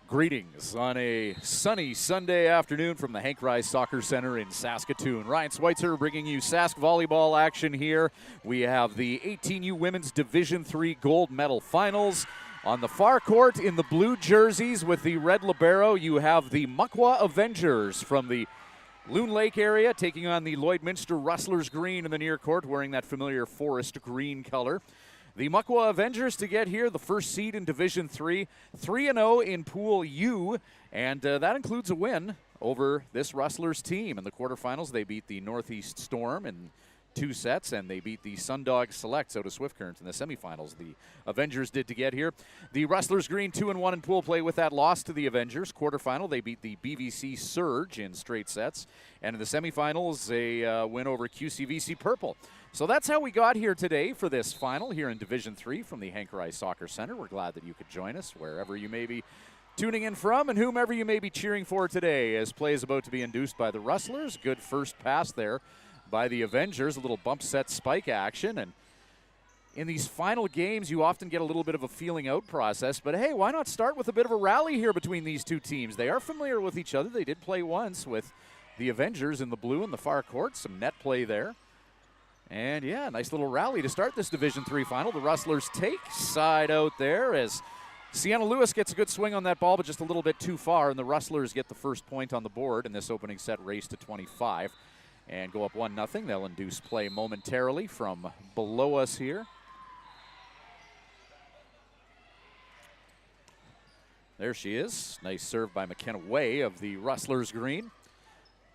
Greetings on a sunny Sunday afternoon from the Henk Ruys Soccer Center in Saskatoon. Ryan Schweitzer bringing you Sask volleyball action here. We have the 18U Women's Division III Gold Medal Finals. On the far court in the blue jerseys with the red libero, you have the Muckwa Avengers from the Loon Lake area taking on the Lloydminster Rustlers green in the near court, wearing that familiar forest green color. The Muckwa Avengers to get here, the first seed in Division III, 3-0 in Pool U, and that includes a win over this Rustlers team. In the quarterfinals, they beat the Northeast Storm in 2 sets, and they beat the Sundog Selects out of Swift Current in the semifinals. The Avengers did to get here. The Rustlers green 2-1 in pool play with that loss to the Avengers. Quarterfinal, they beat the BVC Surge in straight sets, and in the semifinals, a win over QCVC Purple. So that's how we got here today for this final here in Division III from the Henk Ruys Soccer Center. We're glad that you could join us wherever you may be tuning in from and whomever you may be cheering for today, as play is about to be induced by the Rustlers. Good first pass there by the Avengers, a little bump set spike action. And in these final games, you often get a little bit of a feeling out process, but hey, why not start with a bit of a rally here between these two teams? They are familiar with each other. They did play once with the Avengers in the blue in the far court, some net play there. And yeah, nice little rally to start this Division III final. The Rustlers take side out there as Sienna Lewis gets a good swing on that ball, but just a little bit too far, and the Rustlers get the first point on the board in this opening set race to 25 and go up 1-0. They'll induce play momentarily from below us here. There she is. Nice serve by McKenna Way of the Rustlers green.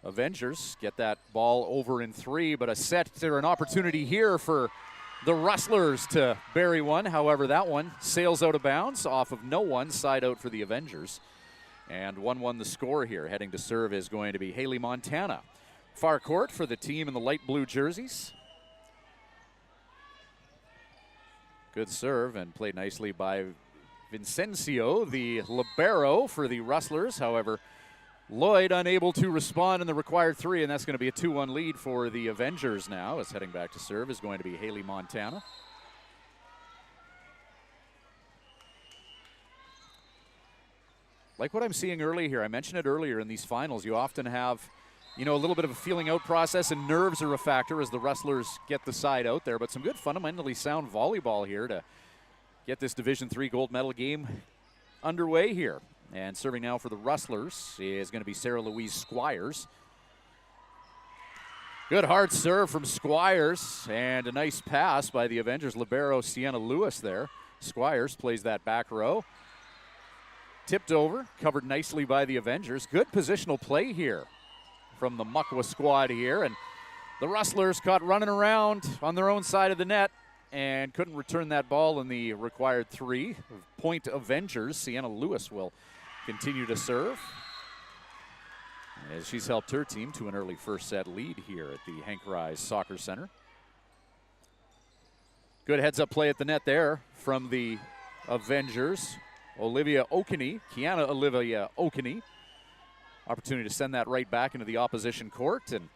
Avengers get that ball over in 3, but a set or an opportunity here for the Rustlers to bury one. However, that one sails out of bounds off of no one, side out for the Avengers. And 1-1 the score here. Heading to serve is going to be Haley Montana. Far court for the team in the light blue jerseys. Good serve and played nicely by Vincencio, the libero for the Rustlers. However, Lloyd unable to respond in the required 3, and that's going to be a 2-1 lead for the Avengers now, as heading back to serve is going to be Haley Montana. Like what I'm seeing early here, I mentioned it earlier in these finals, you often have, you know, a little bit of a feeling out process, and nerves are a factor as the Rustlers get the side out there, but some good fundamentally sound volleyball here to get this Division III gold medal game underway here. And serving now for the Rustlers is going to be Sarah Louise Squires. Good hard serve from Squires, and a nice pass by the Avengers libero Sienna Lewis there. Squires plays that back row. Tipped over, covered nicely by the Avengers. Good positional play here from the Muckwa squad here, and the Rustlers caught running around on their own side of the net and couldn't return that ball in the required 3. Point Avengers. Sienna Lewis will continue to serve as she's helped her team to an early first set lead here at the Henk Ruys Soccer Center. Good heads-up play at the net there from the Avengers. Kiana Olivia Okeney. Opportunity to send that right back into the opposition court, and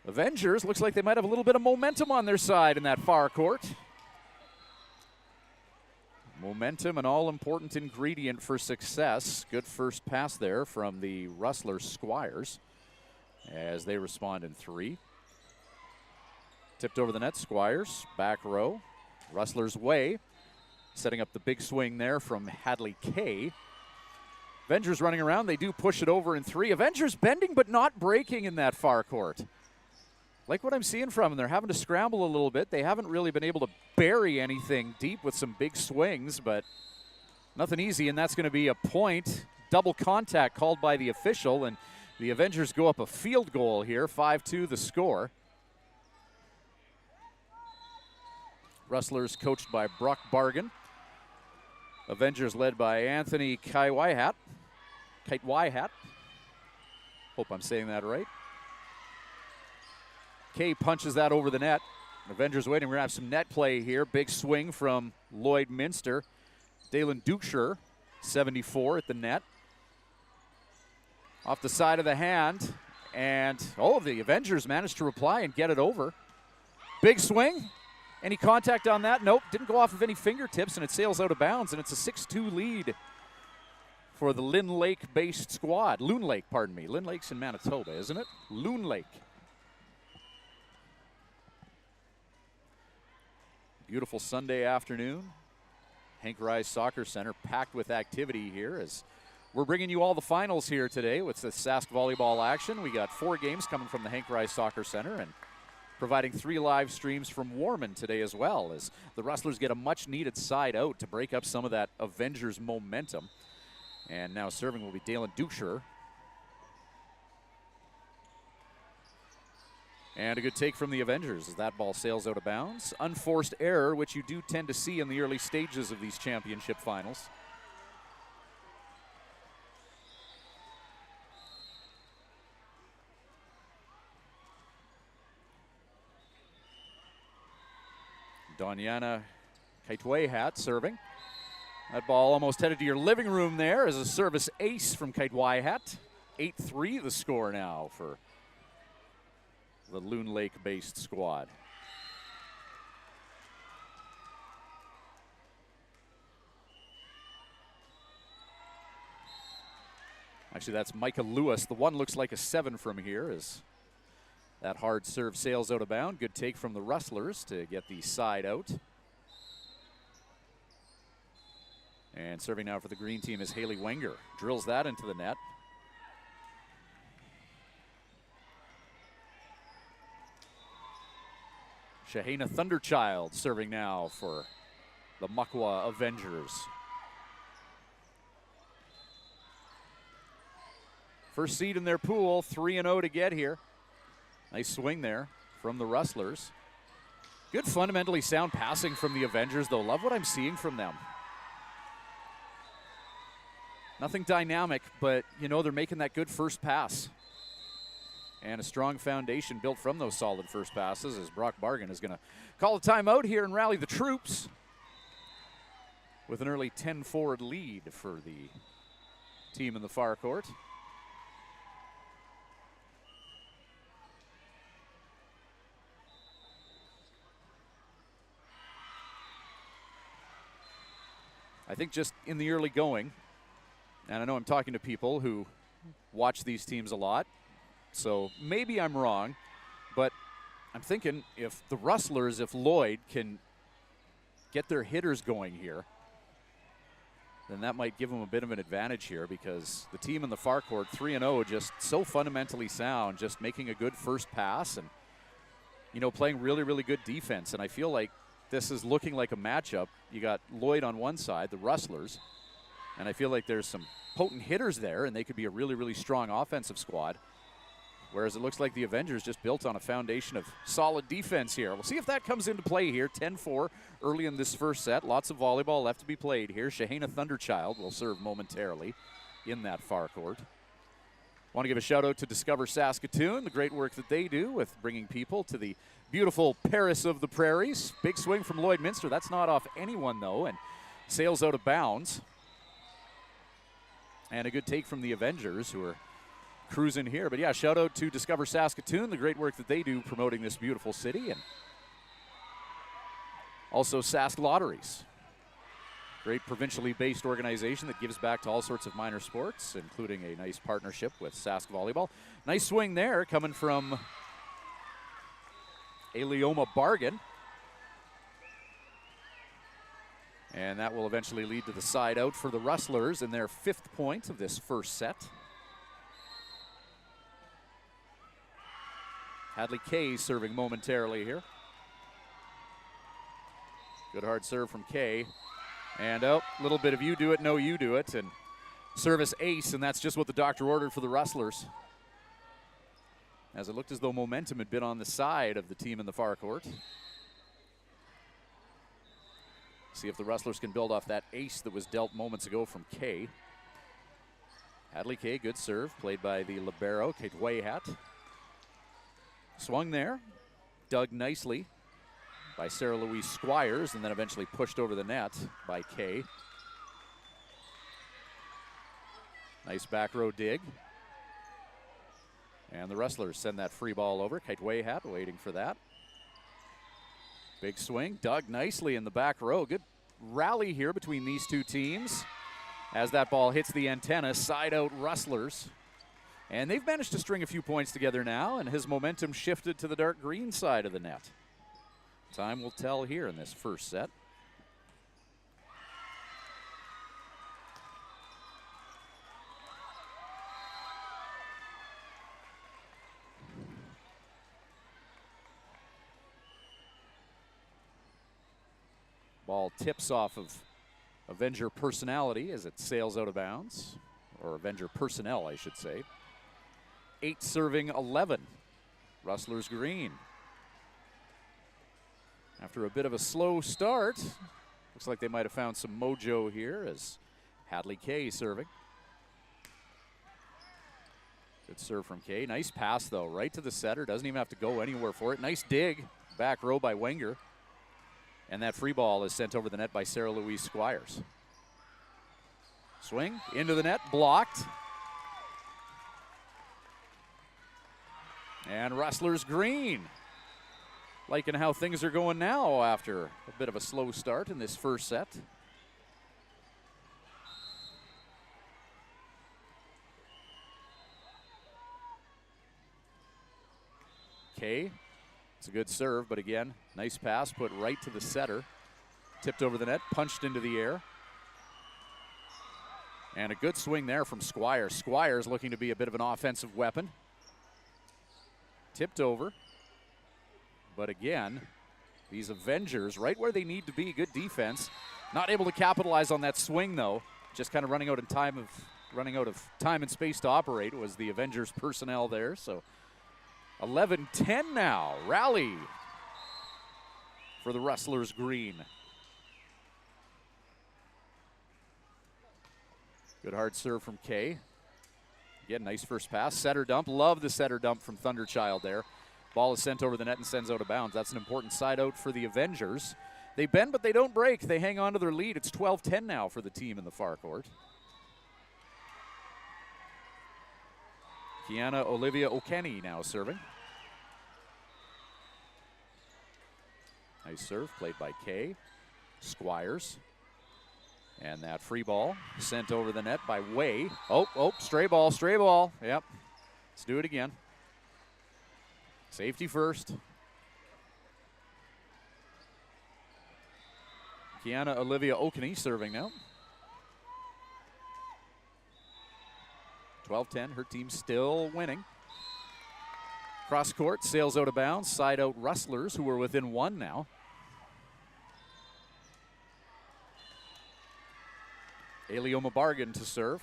Avengers looks like they might have a little bit of momentum on their side in that far court. Momentum, an all-important ingredient for success. Good first pass there from the Rustlers Squires as they respond in 3. Tipped over the net, Squires, back row. Rustlers Way, setting up the big swing there from Hadley Kay. Avengers running around, they do push it over in 3. Avengers bending but not breaking in that far court. Like what I'm seeing from them, they're having to scramble a little bit. They haven't really been able to bury anything deep with some big swings, but nothing easy, and that's going to be a point. Double contact called by the official, and the Avengers go up a field goal here, 5-2 the score. Rustlers coached by Brock Bargan. Avengers led by Anthony Kite-Wyhat. Hope I'm saying that right. Kay punches that over the net. Avengers waiting. We're going to have some net play here. Big swing from Lloydminster. Dalen Dukeshire, 74 at the net. Off the side of the hand. And, the Avengers managed to reply and get it over. Big swing. Any contact on that? Nope. Didn't go off of any fingertips, and it sails out of bounds, and it's a 6-2 lead for the Lynn Lake-based squad. Loon Lake, pardon me. Lynn Lake's in Manitoba, isn't it? Loon Lake. Beautiful Sunday afternoon. Henk Ruys Soccer Center packed with activity here as we're bringing you all the finals here today with the Sask volleyball action. We got 4 games coming from the Henk Ruys Soccer Center and providing 3 live streams from Warman today as well, as the Rustlers get a much-needed side out to break up some of that Avengers momentum. And now serving will be Dalen Duscher. And a good take from the Avengers as that ball sails out of bounds. Unforced error, which you do tend to see in the early stages of these championship finals. Donyana Kaitwayhat serving. That ball almost headed to your living room there as a service ace from Kaitwayhat. 8-3 the score now for the Loon Lake-based squad. Actually, that's Micah Lewis. The one looks like a 7 from here as that hard serve sails out of bound. Good take from the Rustlers to get the side out. And serving now for the green team is Haley Wenger. Drills that into the net. Shahana Thunderchild serving now for the Muckwa Avengers. First seed in their pool, 3-0 to get here. Nice swing there from the Rustlers. Good fundamentally sound passing from the Avengers, though. Love what I'm seeing from them. Nothing dynamic, but, you know, they're making that good first pass. And a strong foundation built from those solid first passes as Brock Bargan is going to call a timeout here and rally the troops with an early 10-forward lead for the team in the far court. I think just in the early going, and I know I'm talking to people who watch these teams a lot, so maybe I'm wrong, but I'm thinking if the Rustlers, if Lloyd can get their hitters going here, then that might give them a bit of an advantage here because the team in the far court, 3-0, just so fundamentally sound, just making a good first pass and, you know, playing really, really good defense. And I feel like this is looking like a matchup. You got Lloyd on one side, the Rustlers, and I feel like there's some potent hitters there, and they could be a really, really strong offensive squad. Whereas it looks like the Avengers just built on a foundation of solid defense here. We'll see if that comes into play here. 10-4 early in this first set. Lots of volleyball left to be played here. Shahana Thunderchild will serve momentarily in that far court. Want to give a shout out to Discover Saskatoon, the great work that they do with bringing people to the beautiful Paris of the Prairies. Big swing from Lloyd Minster. That's not off anyone, though, and sails out of bounds. And a good take from the Avengers, who are cruising here. But yeah, shout out to Discover Saskatoon, the great work that they do promoting this beautiful city. And also Sask Lotteries, great provincially based organization that gives back to all sorts of minor sports, including a nice partnership with Sask Volleyball. Nice swing there coming from Alioma Bargan. And that will eventually lead to the side out for the Rustlers in their 5th point of this first set. Hadley Kay serving momentarily here. Good hard serve from Kay. And a little bit of you do it, no you do it. And service ace, and that's just what the doctor ordered for the Rustlers. As it looked as though momentum had been on the side of the team in the far court. See if the Rustlers can build off that ace that was dealt moments ago from Kay. Hadley Kay, good serve, played by the libero, Kaitwayhat. Swung there, dug nicely by Sarah Louise Squires, and then eventually pushed over the net by Kay. Nice back row dig. And the Rustlers send that free ball over. Kaitwayhat waiting for that. Big swing, dug nicely in the back row. Good rally here between these two teams as that ball hits the antenna, side out Rustlers. And they've managed to string a few points together now, and his momentum shifted to the dark green side of the net. Time will tell here in this first set. Ball tips off of Avenger personality as it sails out of bounds, or Avenger personnel, I should say. 8 serving 11. Rustlers green. After a bit of a slow start, looks like they might have found some mojo here as Hadley Kay serving. Good serve from Kay. Nice pass, though, right to the setter. Doesn't even have to go anywhere for it. Nice dig. Back row by Wenger. And that free ball is sent over the net by Sarah Louise Squires. Swing into the net, blocked. And Rustlers green. Liking how things are going now after a bit of a slow start in this first set. Kay. It's a good serve, but again, nice pass put right to the setter. Tipped over the net, punched into the air. And a good swing there from Squires. Squires looking to be a bit of an offensive weapon. Tipped over. But again, these Avengers right where they need to be, good defense. Not able to capitalize on that swing though. Just kind of running out of time and space to operate was the Avengers personnel there. So 11-10 now. Rally for the Rustlers green. Good hard serve from Kay. Again, nice first pass. Setter dump. Love the setter dump from Thunderchild there. Ball is sent over the net and sends out of bounds. That's an important side out for the Avengers. They bend, but they don't break. They hang on to their lead. It's 12-10 now for the team in the far court. Kiana Olivia O'Kenny now serving. Nice serve played by Kay. Squires. And that free ball sent over the net by Way. Oh, stray ball. Yep. Let's do it again. Safety first. Kiana Olivia O'Kenny serving now. 12-10, her team still winning. Cross court, sails out of bounds, side out Rustlers, who are within 1 now. Alioma Bargain to serve.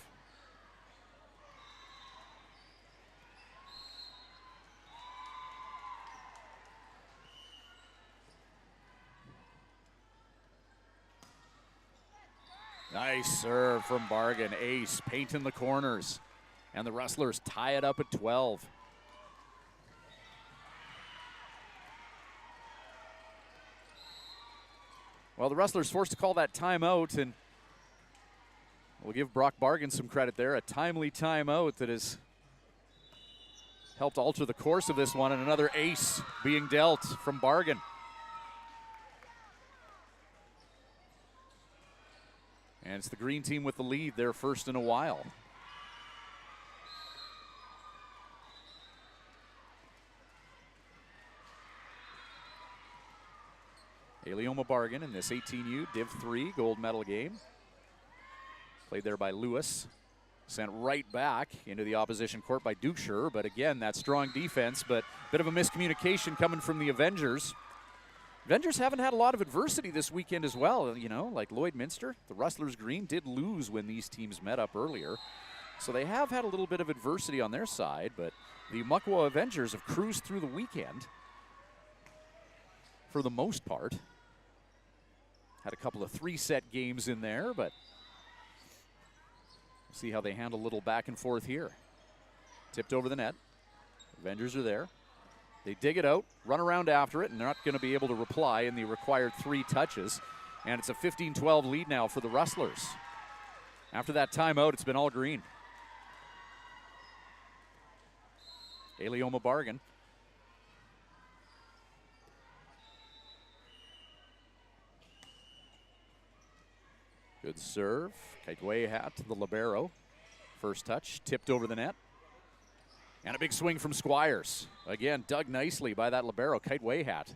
Nice serve from Bargain. Ace, painting the corners. And the Rustlers tie it up at 12. Well, the Rustlers forced to call that timeout, and we'll give Brock Bargain some credit there. A timely timeout that has helped alter the course of this one, and another ace being dealt from Bargain. And it's the green team with the lead, their first in a while. Alioma Bargain in this 18U Div 3 gold medal game. Played there by Lewis. Sent right back into the opposition court by Dukeshire, but again, that strong defense, but a bit of a miscommunication coming from the Avengers. Avengers haven't had a lot of adversity this weekend as well, you know, like Lloydminster. The Rustlers green did lose when these teams met up earlier. So they have had a little bit of adversity on their side, but the Muckwa Avengers have cruised through the weekend for the most part. Had a couple of 3-set games in there, but see how they handle a little back and forth here. Tipped over the net. Avengers are there. They dig it out, run around after it, and they're not going to be able to reply in the required 3 touches. And it's a 15-12 lead now for the Rustlers. After that timeout, it's been all green. Alioma Bargain. Good serve. Kaitwe hat to the libero. First touch, tipped over the net. And a big swing from Squires. Again, dug nicely by that libero, Kaitwe hat.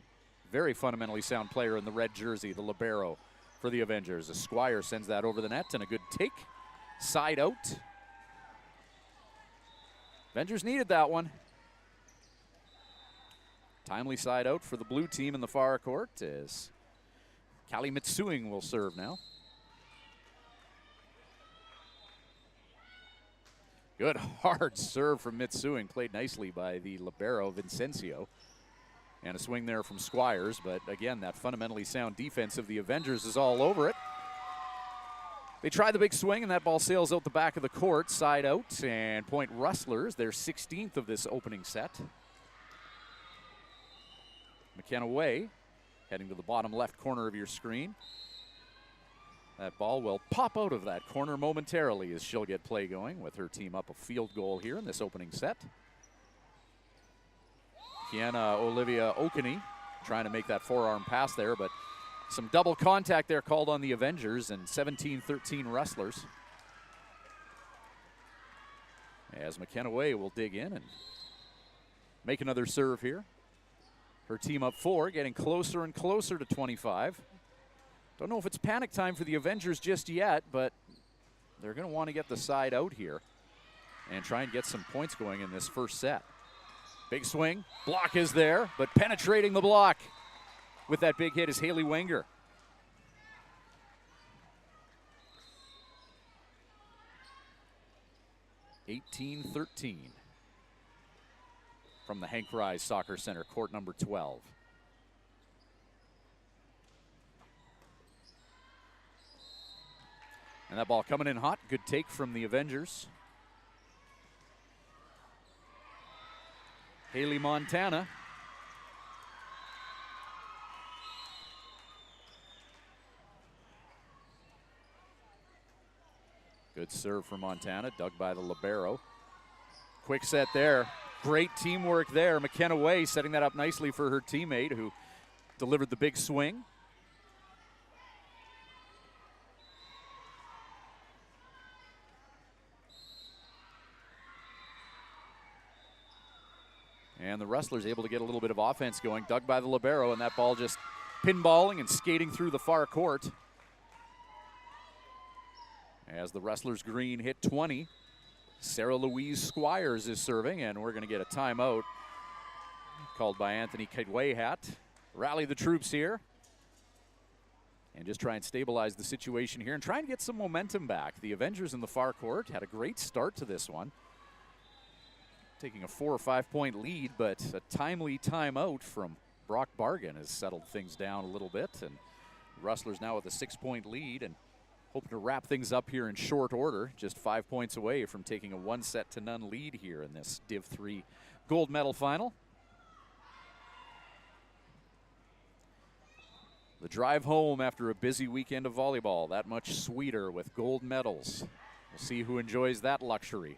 Very fundamentally sound player in the red jersey, the libero for the Avengers. As Squire sends that over the net, and a good take. Side out. Avengers needed that one. Timely side out for the blue team in the far court as Kali Mitsuing will serve now. Good hard serve from Mitsuing, played nicely by the libero Vincencio. And a swing there from Squires, but again, that fundamentally sound defense of the Avengers is all over it. They try the big swing, and that ball sails out the back of the court, side out, and point Rustlers, their 16th of this opening set. McKenna Way, heading to the bottom left corner of your screen. That ball will pop out of that corner momentarily as she'll get play going with her team up a field goal here in this opening set. Kiana Olivia Okene trying to make that forearm pass there, but some double contact there called on the Avengers, and 17-13 Rustlers. As McKenna Way will dig in and make another serve here. Her team up 4, getting closer and closer to 25. Don't know if it's panic time for the Avengers just yet, but they're going to want to get the side out here and try and get some points going in this first set. Big swing, block is there, but penetrating the block with that big hit is Haley Wenger. (18-13) from the Henk Ruys Soccer Center, court number 12. And that ball coming in hot. Good take from the Avengers. Haley Montana. Good serve for Montana, dug by the libero. Quick set there. Great teamwork there. McKenna Way setting that up nicely for her teammate who delivered the big swing. And the Rustlers able to get a little bit of offense going. Dug by the libero, and that ball just pinballing and skating through the far court. As the Rustlers green hit 20, Sarah Louise Squires is serving, and we're going to get a timeout called by Anthony Kaitwe-Hat. Rally the troops here and just try and stabilize the situation here and try and get some momentum back. The Avengers in the far court had a great start to this one, taking a 4 or 5 point lead, but a timely timeout from Brock Bargan has settled things down a little bit, and Rustlers now with a 6 point lead and hoping to wrap things up here in short order, just 5 points away from taking a 1-0 lead here in this Div 3 gold medal final. The drive home after a busy weekend of volleyball, that much sweeter with gold medals. We'll see who enjoys that luxury.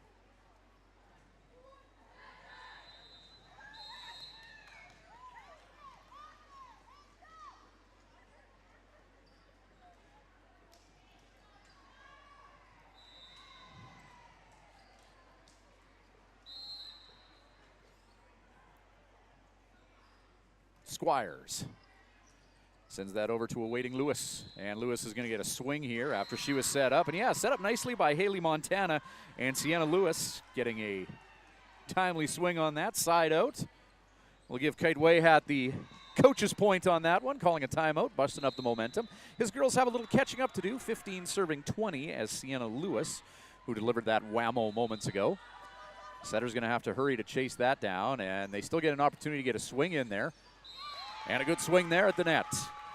Squires sends that over to a waiting Lewis, and Lewis is going to get a swing here after she was set up, and yeah, set up nicely by Haley Montana, and Sienna Lewis getting a timely swing on that side out. We'll give Kaitwe-Hat the coach's point on that one, calling a timeout, busting up the momentum. His girls have a little catching up to do, 15 serving 20 as Sienna Lewis, who delivered that whammo moments ago. Setter's going to have to hurry to chase that down, and they still get an opportunity to get a swing in there. And a good swing there at the net.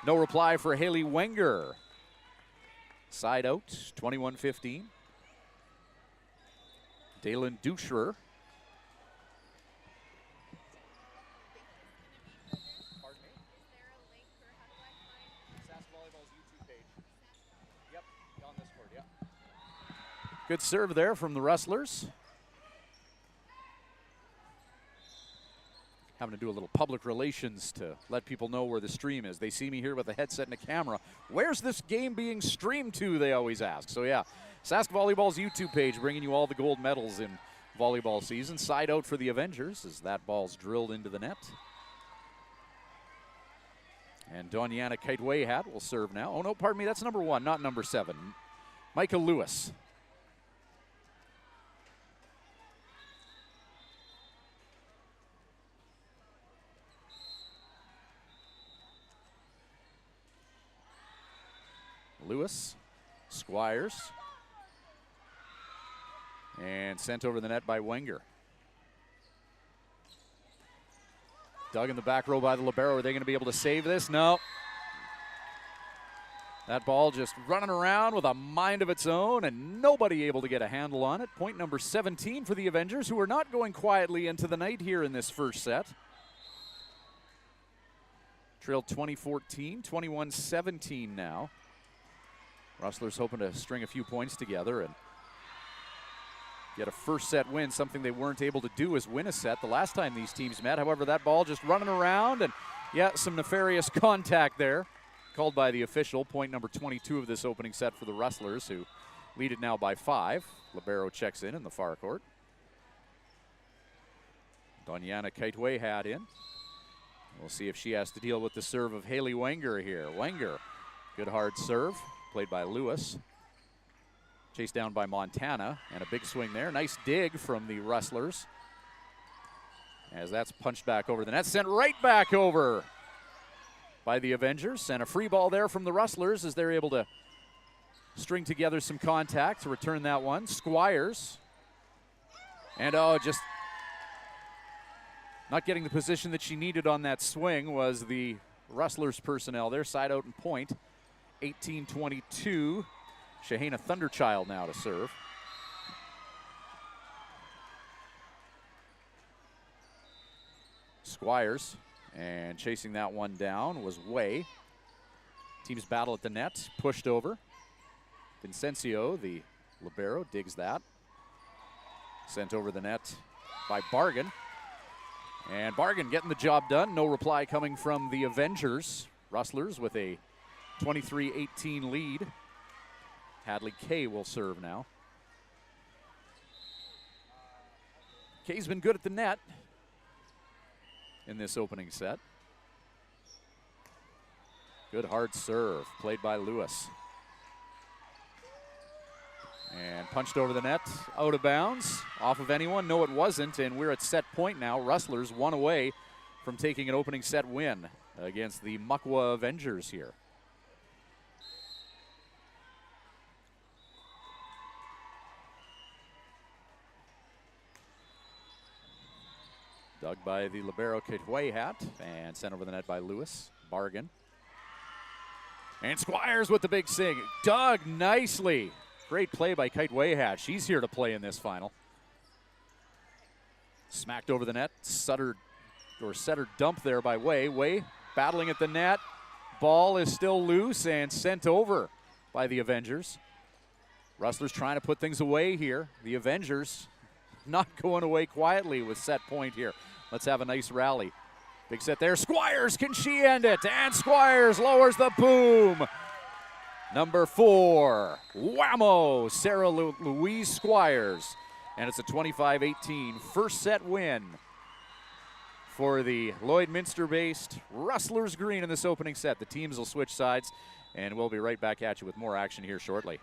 No reply for Haley Wenger. Side out, 21-15. Dalen Duschrer. Pardon me? Is there a link for how do I find Sask Volleyball's YouTube page. Yep, on this board, yep. Good serve there from the Rustlers. having to do a little public relations to let people know where the stream is. They see me here with a headset and a camera. Where's this game being streamed to, they always ask. So yeah, Sask Volleyball's YouTube page bringing you all the gold medals in volleyball season. Side out for the Avengers as that ball's drilled into the net. And Donyana Kaitwayhat will serve now. Oh no, pardon me, that's number 1, not number 7. Micah Lewis. Lewis, Squires, and sent over the net by Wenger. Dug in the back row by the libero. Are they going to be able to save this? No. That ball just running around with a mind of its own and nobody able to get a handle on it. Point number 17 for the Avengers, who are not going quietly into the night here in this first set. Trailed 20-14, 21-17 now. Rustlers hoping to string a few points together and get a first set win, something they weren't able to do is win a set the last time these teams met. However, that ball just running around and, yeah, some nefarious contact there called by the official. Point number 22 of this opening set for the Rustlers, who lead it now by 5. Libero checks in the far court. Donyana Kaitwayhat in. We'll see if she has to deal with the serve of Haley Wenger here. Wenger, good hard serve, played by Lewis. Chased down by Montana, and a big swing there. Nice dig from the Rustlers. As that's punched back over the net, sent right back over by the Avengers. And a free ball there from the Rustlers as they're able to string together some contact to return that one. Squires. And oh, just not getting the position that she needed on that swing was the Rustlers personnel there. Side out and point. 18-22. Shahana Thunderchild now to serve. Squires, and chasing that one down was Way. Teams battle at the net, pushed over. Vincencio, the libero, digs that. Sent over the net by Bargan. And Bargan getting the job done. No reply coming from the Avengers. Rustlers with a 23-18 lead. Hadley Kay will serve now. Kay's been good at the net in this opening set. Good hard serve, played by Lewis. And punched over the net, out of bounds, off of anyone. No, it wasn't, and we're at set point now. Rustlers 1 away from taking an opening set win against the Muckwa Avengers here. Dug by the libero Kaitwayhat and sent over the net by Lewis. Bargan. And Squires with the big sing. Dug nicely. Great play by Kaitwayhat. She's here to play in this final. Smacked over the net. Setter dump there by Way. Way battling at the net. Ball is still loose and sent over by the Avengers. Rustlers trying to put things away here. The Avengers not going away quietly with set point here. Let's have a nice rally. Big set there. Squires, can she end it? And Squires lowers the boom. Number 4, whammo, Sarah Louise Squires. And it's a 25-18 first set win for the Lloydminster-based Rustlers Green in this opening set. The teams will switch sides, and we'll be right back at you with more action here shortly.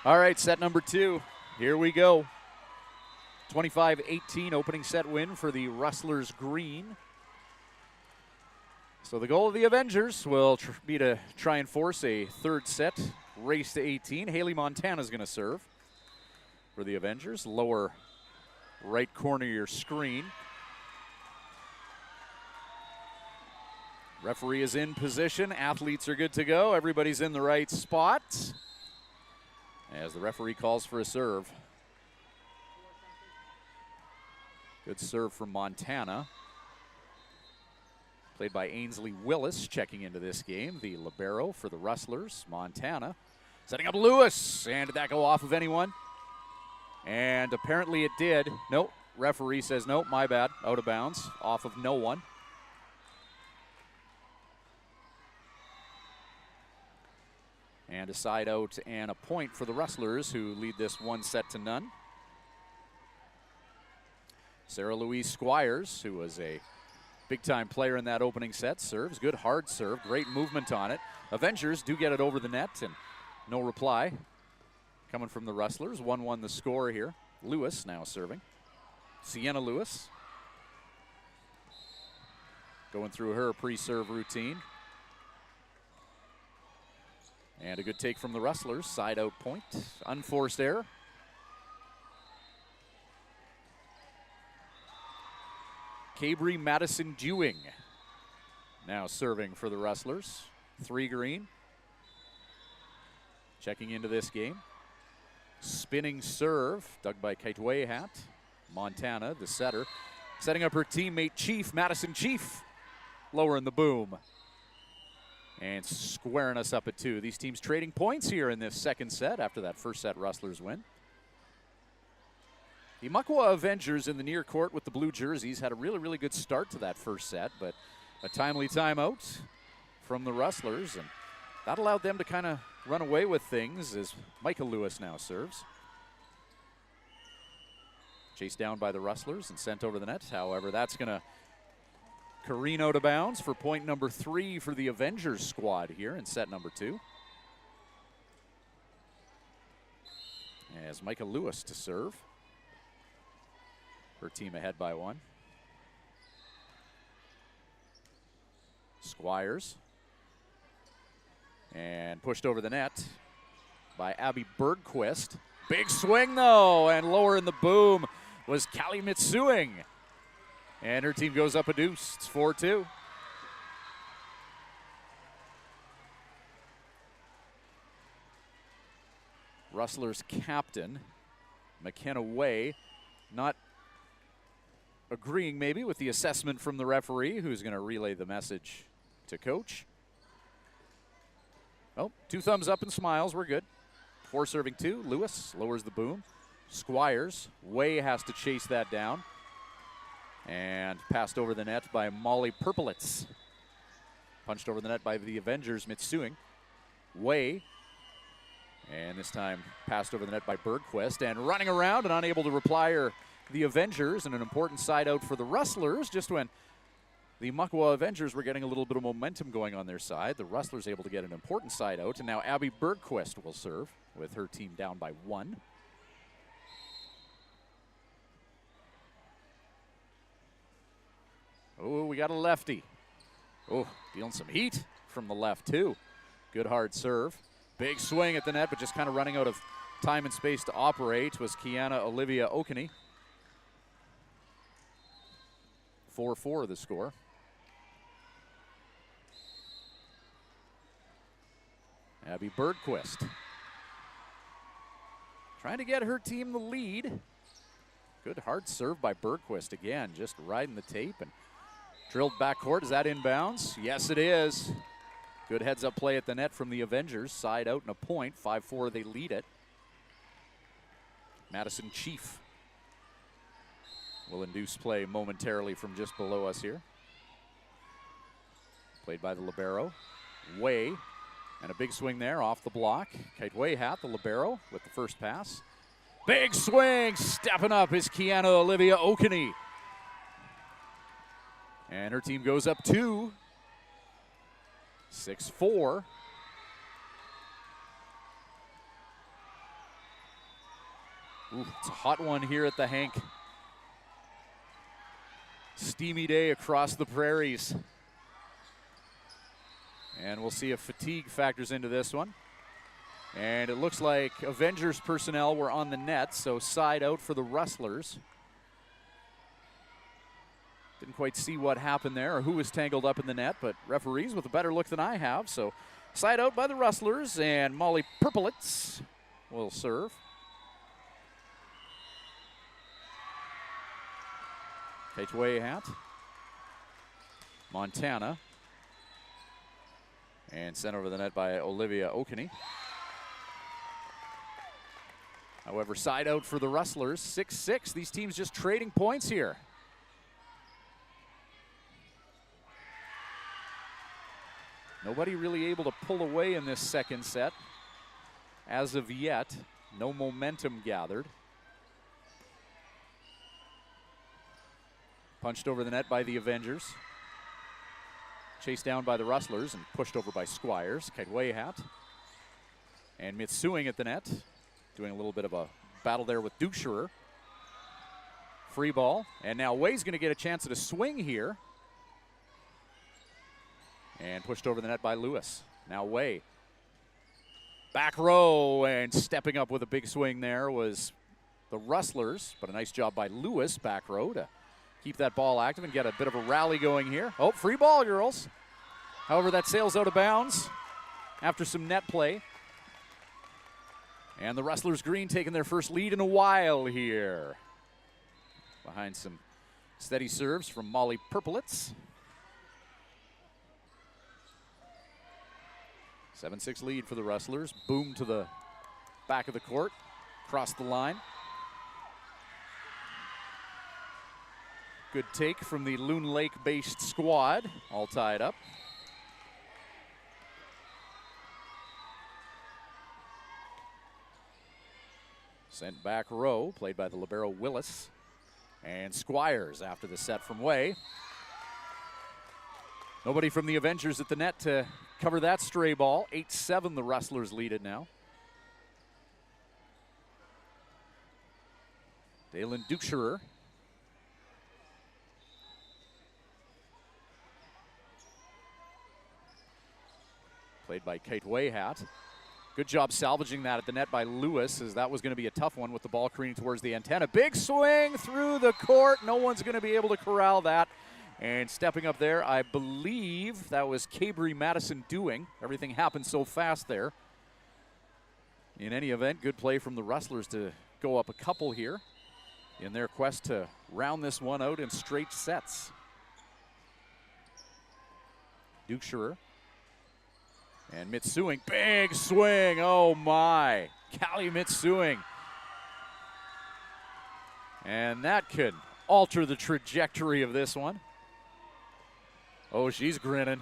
All right, set number 2. Here we go. 25-18 opening set win for the Rustlers green. So the goal of the Avengers will be to try and force a third set race to 18. Haley Montana's going to serve for the Avengers. Lower right corner of your screen. Referee is in position. Athletes are good to go. Everybody's in the right spot as the referee calls for a serve. Good serve from Montana. Played by Ainsley Willis, checking into this game. The libero for the Rustlers. Montana setting up Lewis. And did that go off of anyone? And apparently it did. Nope. Referee says, nope, my bad. Out of bounds. Off of no one. And a side out and a point for the Rustlers, who lead this 1-0. Sarah Louise Squires, who was a big-time player in that opening set, serves. Good hard serve, great movement on it. Avengers do get it over the net, and no reply coming from the Rustlers. 1-1 the score here. Lewis now serving. Sienna Lewis going through her pre-serve routine. And a good take from the Rustlers. Side out point. Unforced error. Cabri Madison Dewing now serving for the Rustlers. 3 green. Checking into this game. Spinning serve dug by Kaitwe Hat. Montana, the setter, setting up her teammate Chief, Madison Chief, lowering the boom. And squaring us up at 2. These teams trading points here in this second set after that first set Rustlers win. The Muckwa Avengers in the near court with the blue jerseys had a really good start to that first set, but a timely timeout from the Rustlers, and that allowed them to kind of run away with things as Michael Lewis now serves. Chased down by the Rustlers and sent over the net. However, that's going to careen out of bounds for point number 3 for the Avengers squad here in set number 2. As Michael Lewis to serve. Her team ahead by 1. Squires. And pushed over the net by Abby Bergquist. Big swing though, and lower in the boom was Callie Mitsuing. And her team goes up a deuce. It's 4-2. Rustlers captain, McKenna Way, not agreeing maybe with the assessment from the referee, who's going to relay the message to coach. Oh, 2 thumbs up and smiles. We're good. 4 serving 2. Lewis lowers the boom. Squires. Way has to chase that down. And passed over the net by Molly Perpelitz. Punched over the net by the Avengers, Mitsuing. Way. And this time passed over the net by Bergquist. And running around and unable to reply are the Avengers. And an important side out for the Rustlers just when the Muckwa Avengers were getting a little bit of momentum going on their side. The Rustlers able to get an important side out, and now Abby Bergquist will serve with her team down by 1. Oh, we got a lefty. Oh, feeling some heat from the left too. Good hard serve. Big swing at the net, but just kind of running out of time and space to operate was Kiana Olivia Okene. 4-4 the score. Abby Bergquist trying to get her team the lead. Good hard serve by Bergquist again, just riding the tape and drilled backcourt. Is that inbounds? Yes, it is. Good heads-up play at the net from the Avengers. Side out and a point. 5-4, they lead it. Madison Chief will induce play momentarily from just below us here. Played by the libero. Way. And a big swing there off the block. Kaitwe Hat, the libero, with the first pass. Big swing, stepping up is Kiana Olivia Okene. And her team goes up 2. 6-4. Ooh, it's a hot one here at the Henk. Steamy day across the prairies. And we'll see if fatigue factors into this one. And it looks like Avengers personnel were on the net, so side out for the Rustlers. Didn't quite see what happened there or who was tangled up in the net, but referees with a better look than I have. So side out by the Rustlers, and Molly Purplitz will serve. Gateway hat. Montana. And sent over the net by Olivia Okene. However, side out for the Rustlers, 6-6. These teams just trading points here. Nobody really able to pull away in this second set. As of yet, no momentum gathered. Punched over the net by the Avengers. Chased down by the Rustlers and pushed over by Squires. Kaitway hat. And Mitsuing at the net. Doing a little bit of a battle there with Ducherer. Free ball. And now Way's going to get a chance at a swing here. And pushed over the net by Lewis. Now Way. Back row, and stepping up with a big swing there was the Rustlers. But a nice job by Lewis back row to keep that ball active and get a bit of a rally going here. Oh, free ball, girls. However, that sails out of bounds after some net play. And the Rustlers green taking their first lead in a while here. Behind some steady serves from Molly Purplitz. 7-6 lead for the Rustlers. Boom to the back of the court. Across the line. Good take from the Loon Lake-based squad. All tied up. Sent back row, played by the libero Willis. And Squires after the set from Way. Nobody from the Avengers at the net to cover that stray ball. 8-7 the Rustlers lead it now. Dalen Ducherer. Played by Kate Wayhat. Good job salvaging that at the net by Lewis, as that was going to be a tough one with the ball careening towards the antenna. Big swing through the court. No one's going to be able to corral that. And stepping up there, I believe that was Cabry Madison doing. Everything happened so fast there. In any event, good play from the Rustlers to go up a couple here in their quest to round this one out in straight sets. Ducherer. And Mitsuing, big swing, oh my. Callie Mitsuing. And that could alter the trajectory of this one. Oh, she's grinning.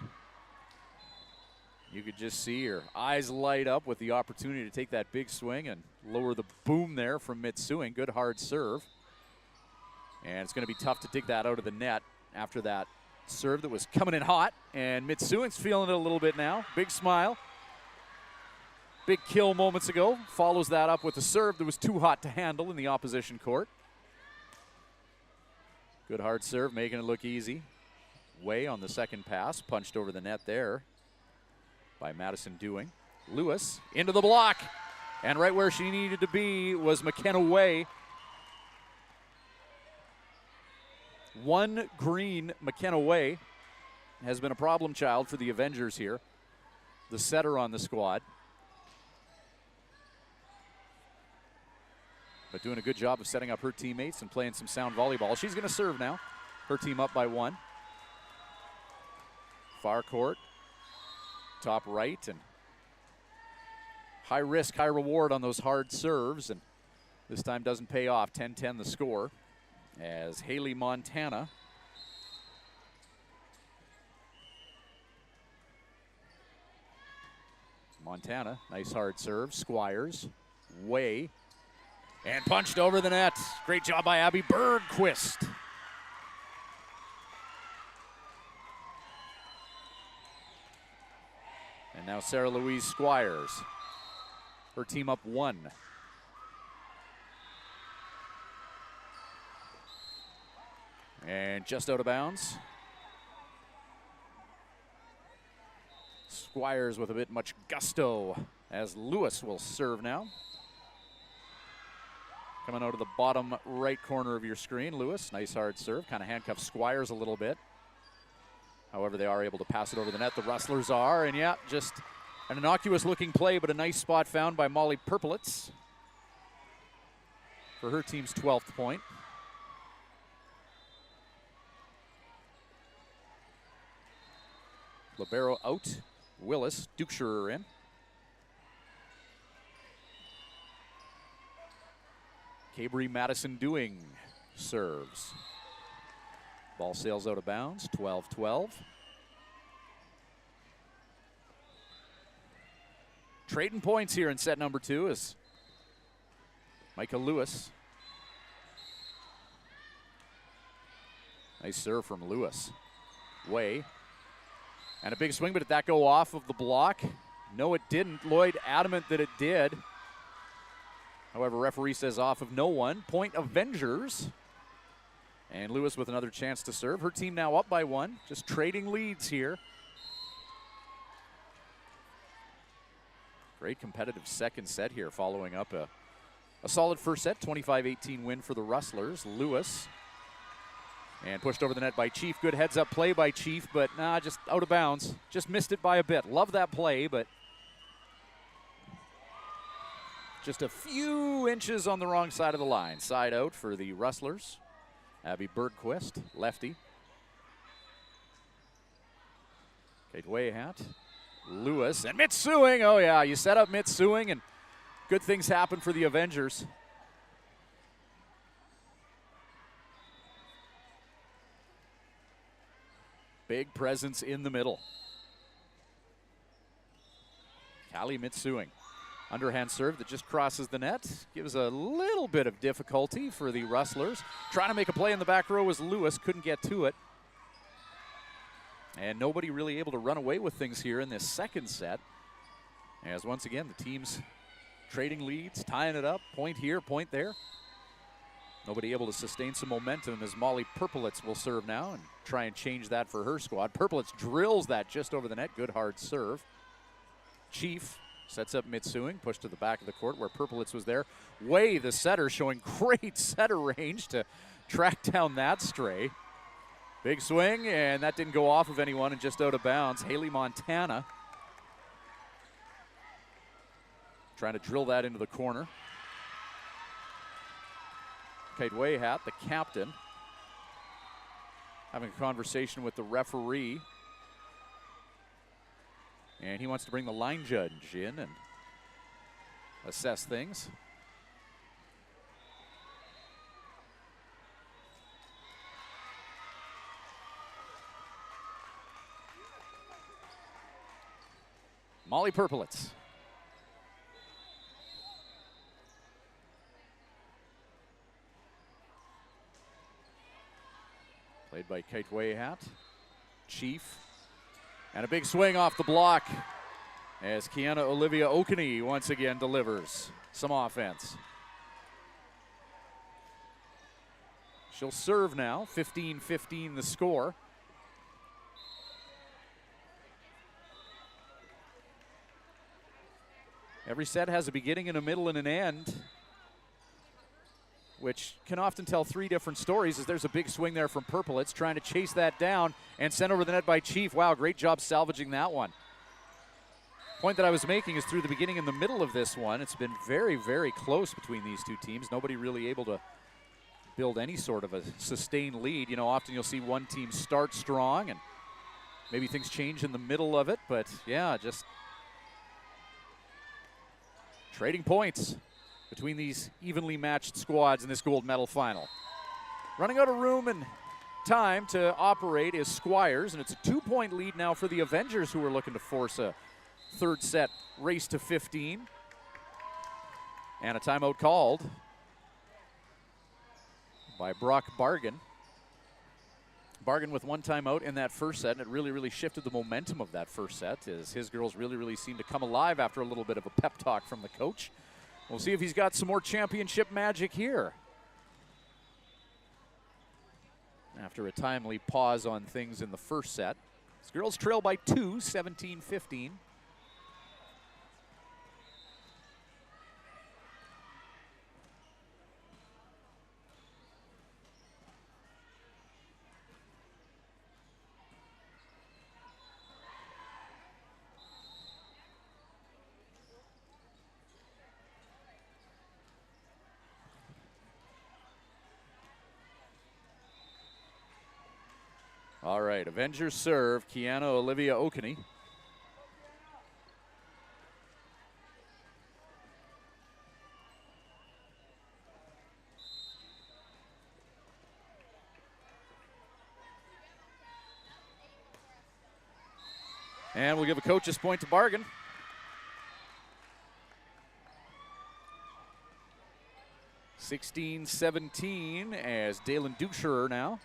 You could just see her eyes light up with the opportunity to take that big swing and lower the boom there from Mitsuing. Good hard serve. And it's going to be tough to dig that out of the net after that serve that was coming in hot. And Mitsuing's feeling it a little bit now. Big smile. Big kill moments ago. Follows that up with a serve that was too hot to handle in the opposition court. Good hard serve, making it look easy. Way on the second pass, punched over the net there by Madison Dewing. Lewis into the block. And right where she needed to be was McKenna Way. One green McKenna Way has been a problem child for the Avengers here. The setter on the squad. But doing a good job of setting up her teammates and playing some sound volleyball. She's going to serve now. Her team up by one. Far court. Top right. And high risk, high reward on those hard serves. And this time doesn't pay off. 10-10 the score. As Haley Montana nice hard serve. Squires, Way, and punched over the net. Great job by Abby Bergquist. And now Sarah Louise Squires. Her team up one. And just out of bounds. Squires with a bit much gusto as Lewis will serve now. Coming out of the bottom right corner of your screen, Lewis, nice hard serve, kind of handcuffs Squires a little bit. However, they are able to pass it over the net, the Rustlers are, and yeah, just an innocuous looking play, but a nice spot found by Molly Perpelitz for her team's 12th point. Libero out, Willis, Dukeshirer in. Cabry Madison Doing serves. Ball sails out of bounds, 12-12. Trading points here in set number 2 is Micah Lewis. Nice serve from Lewis. Way. And a big swing, but did that go off of the block? No, it didn't. Lloyd adamant that it did. However, referee says off of no one. Point Avengers. And Lewis with another chance to serve. Her team now up by 1. Just trading leads here. Great competitive second set here following up a solid first set. 25-18 win for the Rustlers. Lewis. And pushed over the net by Chief. Good heads-up play by Chief, but just out of bounds. Just missed it by a bit. Love that play, but just a few inches on the wrong side of the line. Side out for the Rustlers. Abby Bergquist, lefty. Kate Wayhat, Lewis, and Mitsuing. Oh yeah, you set up Mitsuing, and good things happen for the Avengers. Big presence in the middle. Callie Mitsuing. Underhand serve that just crosses the net. Gives a little bit of difficulty for the Rustlers. Trying to make a play in the back row was Lewis. Couldn't get to it. And nobody really able to run away with things here in this second set. As once again, the teams trading leads, tying it up. Point here, point there. Nobody able to sustain some momentum as Molly Perpelitz will serve now and try and change that for her squad. Perpelitz drills that just over the net. Good hard serve. Chief sets up Mitsuing, pushed to the back of the court where Perpelitz was there. Way, the setter, showing great setter range to track down that stray. Big swing, and that didn't go off of anyone and just out of bounds. Haley Montana trying to drill that into the corner. Kate Wayhat, the captain, having a conversation with the referee. And he wants to bring the line judge in and assess things. Molly Perpelitz. Played by Kate Wayhat. Chief. And a big swing off the block as Kiana Olivia Okene once again delivers some offense. She'll serve now, 15-15 the score. Every set has a beginning and a middle and an end, which can often tell 3 different stories as there's a big swing there from Perpelitz trying to chase that down and sent over the net by Chief. Wow, great job salvaging that one. Point that I was making is through the beginning and the middle of this one, it's been very, very close between these two teams. Nobody really able to build any sort of a sustained lead. You know, often you'll see one team start strong and maybe things change in the middle of it, but yeah, just trading points between these evenly matched squads in this gold medal final. Running out of room and time to operate is Squires, and it's a 2-point lead now for the Avengers, who are looking to force a third set race to 15. And a timeout called by Brock Bargan. Bargan with 1 timeout in that first set, and it really shifted the momentum of that first set as his girls really seemed to come alive after a little bit of a pep talk from the coach. We'll see if he's got some more championship magic here. after a timely pause on things in the first set. As girls trail by 2, 17-15. All right, Avengers serve, Kiana Olivia Okene. And we'll give a coach's point to Bargain. (16-17) as Dalen Ducherer now.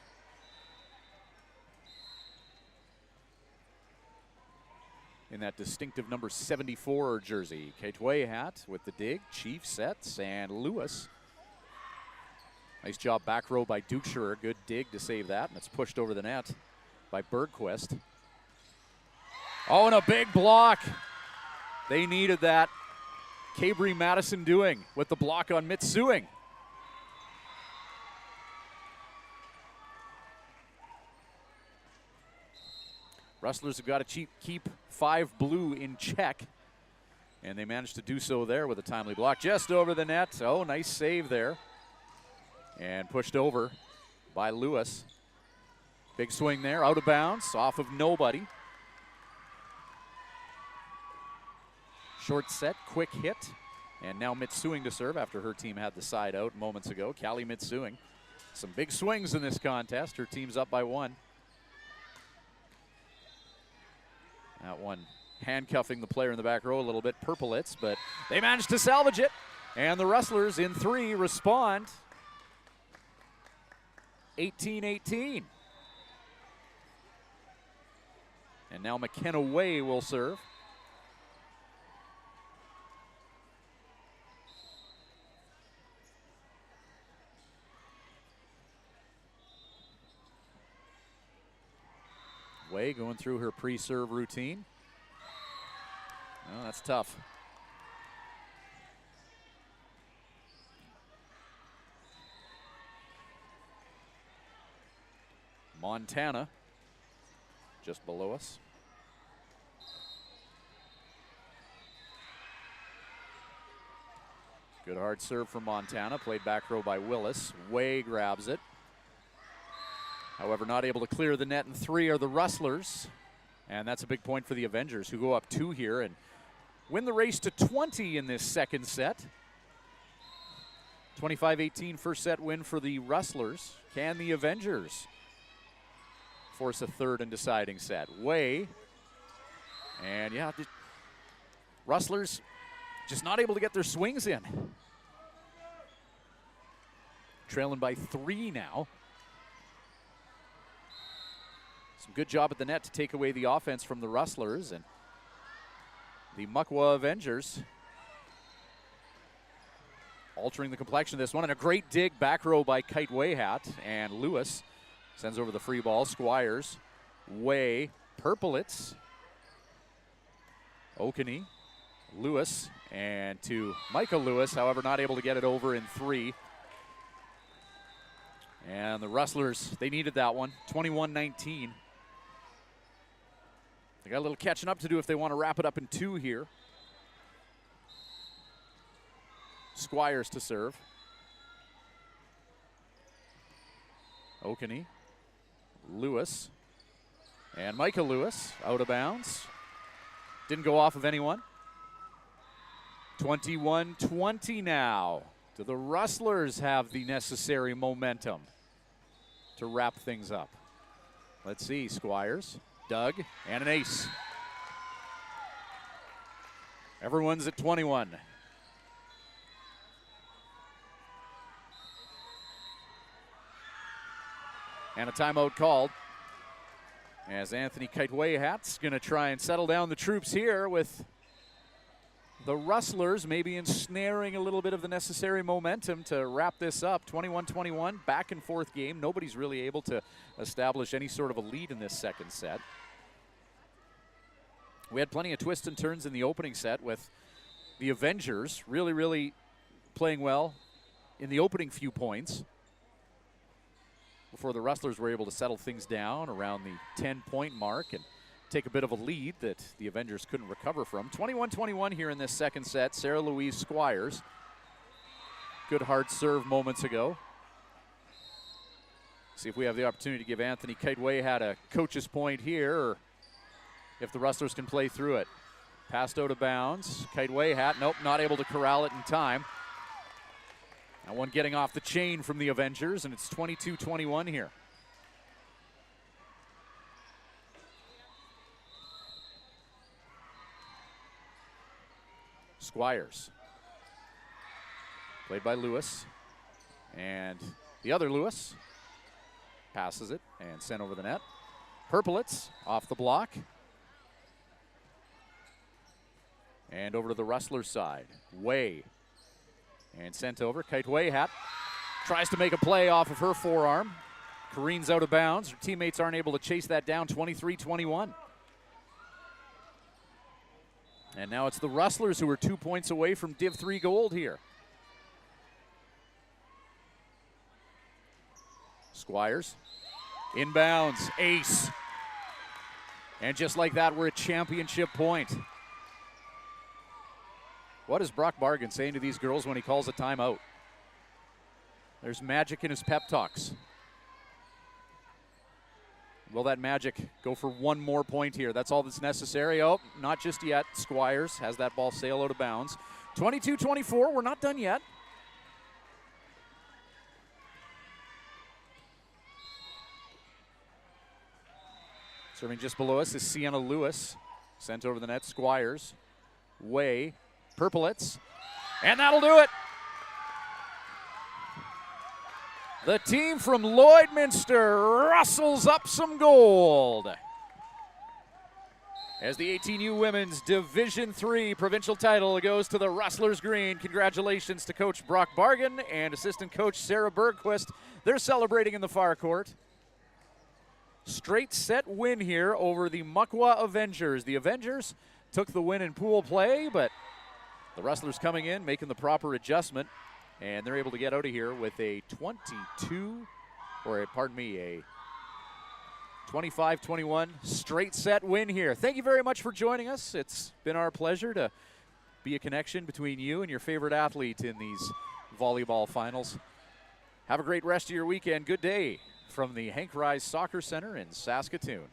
In that distinctive number 74 jersey. Kateway hat with the dig, Chief sets, and Lewis. Nice job back row by Ducherer. Good dig to save that, and it's pushed over the net by Bergquist. Oh, and a big block. They needed that. Cabri Madison doing with the block on Mitsuing. Rustlers have got to keep 5 blue in check, and they managed to do so there with a timely block just over the net. Oh, nice save there. And pushed over by Lewis. Big swing there, out of bounds, off of nobody. Short set, quick hit, and now Mitsuing to serve after her team had the side out moments ago. Callie Mitsuing. Some big swings in this contest. Her team's up by 1. That one handcuffing the player in the back row a little bit, Purplitz, but they managed to salvage it. And the Rustlers in 3 respond. 18-18. And now McKenna Way will serve. Way going through her pre-serve routine. Oh, that's tough. Montana just below us. Good hard serve from Montana, played back row by Willis. Way grabs it. However, not able to clear the net in 3 are the Rustlers. And that's a big point for the Avengers, who go up 2 here and win the race to 20 in this second set. 25-18 first set win for the Rustlers. Can the Avengers force a third and deciding set? Way. And yeah, Rustlers just not able to get their swings in. Trailing by 3 now. Some good job at the net to take away the offense from the Rustlers, and the Muckwa Avengers altering the complexion of this one. And a great dig back row by Kite Wayhat, and Lewis sends over the free ball. Squires, Way, Purplitz, Okene, Lewis, and to Michael Lewis, however, not able to get it over in 3. And the Rustlers, they needed that one, 21-19. They got a little catching up to do if they want to wrap it up in 2 here. Squires to serve. Okene, Lewis, and Micah Lewis out of bounds. Didn't go off of anyone. 21-20 now. Do the Rustlers have the necessary momentum to wrap things up? Let's see, Squires. Doug, and an ace. Everyone's at 21. And a timeout called as Anthony Kitewayhat's going to try and settle down the troops here with the Rustlers maybe ensnaring a little bit of the necessary momentum to wrap this up. 21-21, back and forth game. Nobody's really able to establish any sort of a lead in this second set. We had plenty of twists and turns in the opening set with the Avengers really playing well in the opening few points before the Rustlers were able to settle things down around the 10-point mark and take a bit of a lead that the Avengers couldn't recover from. 21-21 here in this second set. Sarah Louise Squires. Good hard serve moments ago. See if we have the opportunity to give Anthony Kiteway had a coach's point here, or if the Rustlers can play through it. Passed out of bounds. Kiteway nope, not able to corral it in time. That one getting off the chain from the Avengers, and it's 22-21 here. Squires. Played by Lewis. And the other Lewis passes it and sent over the net. Perpelitz off the block. And over to the Rustlers side. Way. And sent over. Kiteway tries to make a play off of her forearm. Careens out of bounds. Her teammates aren't able to chase that down. 23-21. And now it's the Rustlers who are 2 points away from Div 3 gold here. Squires. Inbounds. Ace. And just like that, we're at championship point. What is Brock Bargan saying to these girls when he calls a timeout? There's magic in his pep talks. Will that magic go for one more point here? That's all that's necessary. Oh, not just yet. Squires has that ball sail out of bounds. 22-24, we're not done yet. Serving just below us is Sienna Lewis. Sent over the net, Squires. Way. Perpelitz. And that'll do it. The team from Lloydminster rustles up some gold as the 18U Women's Division III provincial title goes to the Rustlers green. Congratulations to Coach Brock Bargan and assistant coach Sarah Bergquist. They're celebrating in the far court. Straight set win here over the Muckwa Avengers. The Avengers took the win in pool play, but the Rustlers coming in, making the proper adjustment. And they're able to get out of here with a 25-21 straight set win here. Thank you very much for joining us. It's been our pleasure to be a connection between you and your favorite athlete in these volleyball finals. Have a great rest of your weekend. Good day from the Henk Ruys Soccer Center in Saskatoon.